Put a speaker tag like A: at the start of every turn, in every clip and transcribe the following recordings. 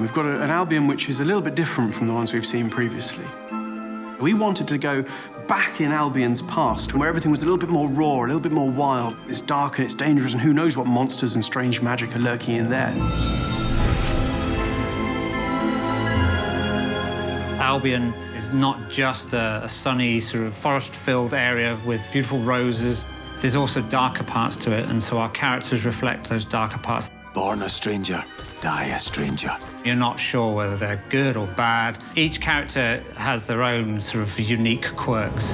A: We've got an Albion which is a little bit different from the ones we've seen previously. We wanted to go back in Albion's past, where everything was a little bit more raw, a little bit more wild. It's dark and it's dangerous, and who knows what monsters and strange magic are lurking in there.
B: Albion is not just a sunny, sort of forest-filled area with beautiful roses. There's also darker parts to it, and so our characters reflect those darker parts.
C: Born a stranger, die a stranger.
B: You're not sure whether they're good or bad. Each character has their own sort of unique quirks.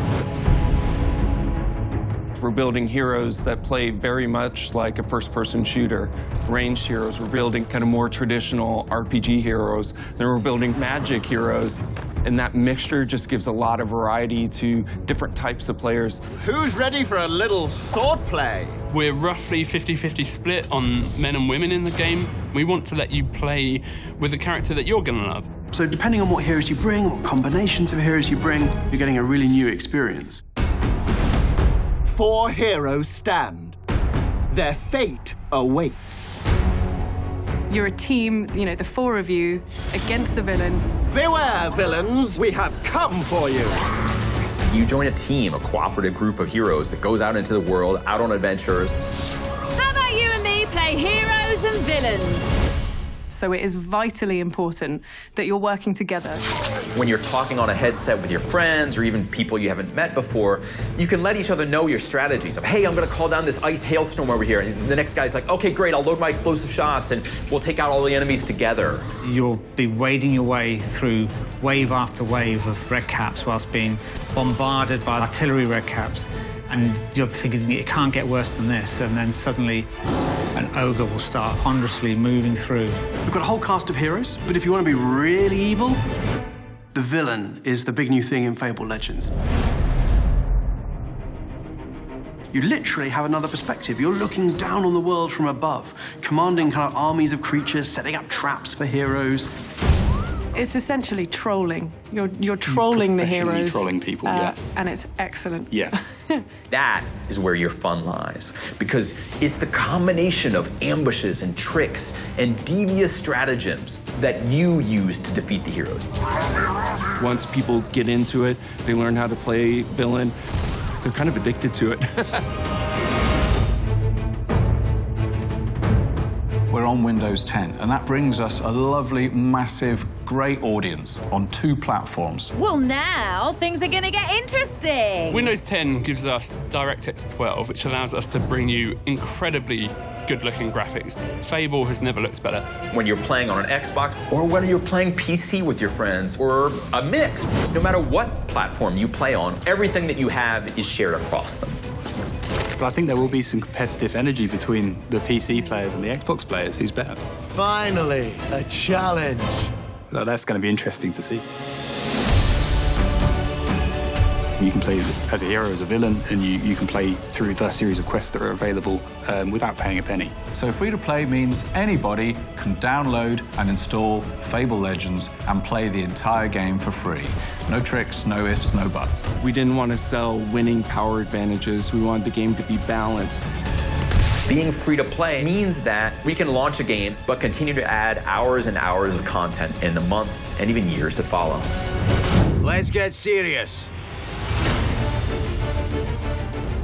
D: We're building heroes that play very much like a first-person shooter. Ranged heroes, we're building kind of more traditional RPG heroes. Then we're building magic heroes. And that mixture just gives a lot of variety to different types of players.
E: Who's ready for a little sword play?
F: We're roughly 50-50 split on men and women in the game. We want to let you play with a character that you're going to love.
A: So depending on what heroes you bring, what combinations of heroes you bring, you're getting a really new experience.
E: 4 heroes stand. Their fate awaits.
G: You're a team, you know, the 4 of you against the villain.
E: Beware, villains, we have come for you.
H: You join a team, a cooperative group of heroes that goes out into the world, out on adventures.
I: How about you and me play heroes and villains?
G: So it is vitally important that you're working together.
H: When you're talking on a headset with your friends or even people you haven't met before, you can let each other know your strategies of, hey, I'm gonna call down this ice hailstorm over here. And the next guy's like, okay, great, I'll load my explosive shots and we'll take out all the enemies together.
B: You'll be wading your way through wave after wave of red caps whilst being bombarded by artillery red caps. And you're thinking, it can't get worse than this. And then suddenly, an ogre will start ponderously moving through.
A: We've got a whole cast of heroes, but if you want to be really evil, the villain is the big new thing in Fable Legends. You literally have another perspective. You're looking down on the world from above, commanding kind of armies of creatures, setting up traps for heroes.
G: It's essentially trolling. You're trolling the heroes.
C: Trolling people, yeah.
G: And it's excellent.
C: Yeah.
H: That is where your fun lies, because it's the combination of ambushes and tricks and devious stratagems that you use to defeat the heroes.
D: Once people get into it, they learn how to play villain, they're kind of addicted to it.
J: We're on Windows 10, and that brings us a lovely, massive, great audience on 2 platforms.
I: Well, now things are going to get interesting.
F: Windows 10 gives us DirectX 12, which allows us to bring you incredibly good-looking graphics. Fable has never looked better.
H: When you're playing on an Xbox, or whether you're playing PC with your friends, or a mix, no matter what platform you play on, everything that you have is shared across them.
K: But I think there will be some competitive energy between the PC players and the Xbox players. Who's better?
E: Finally, a challenge.
K: So that's going to be interesting to see. You can play as a hero, as a villain, and you can play through the series of quests that are available without paying a penny.
J: So free-to-play means anybody can download and install Fable Legends and play the entire game for free. No tricks, no ifs, no buts.
D: We didn't want to sell winning power advantages. We wanted the game to be balanced.
H: Being free to play means that we can launch a game, but continue to add hours and hours of content in the months and even years to follow.
E: Let's get serious.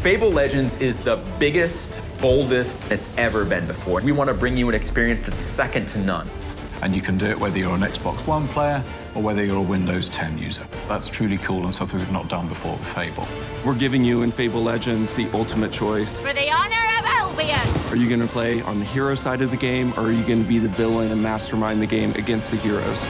H: Fable Legends is the biggest, boldest it's ever been before. We want to bring you an experience that's second to none.
J: And you can do it whether you're an Xbox One player or whether you're a Windows 10 user. That's truly cool and something we've not done before with Fable.
D: We're giving you in Fable Legends the ultimate choice.
I: For the honor of Albion.
D: Are you going to play on the hero side of the game, or are you going to be the villain and mastermind the game against the heroes?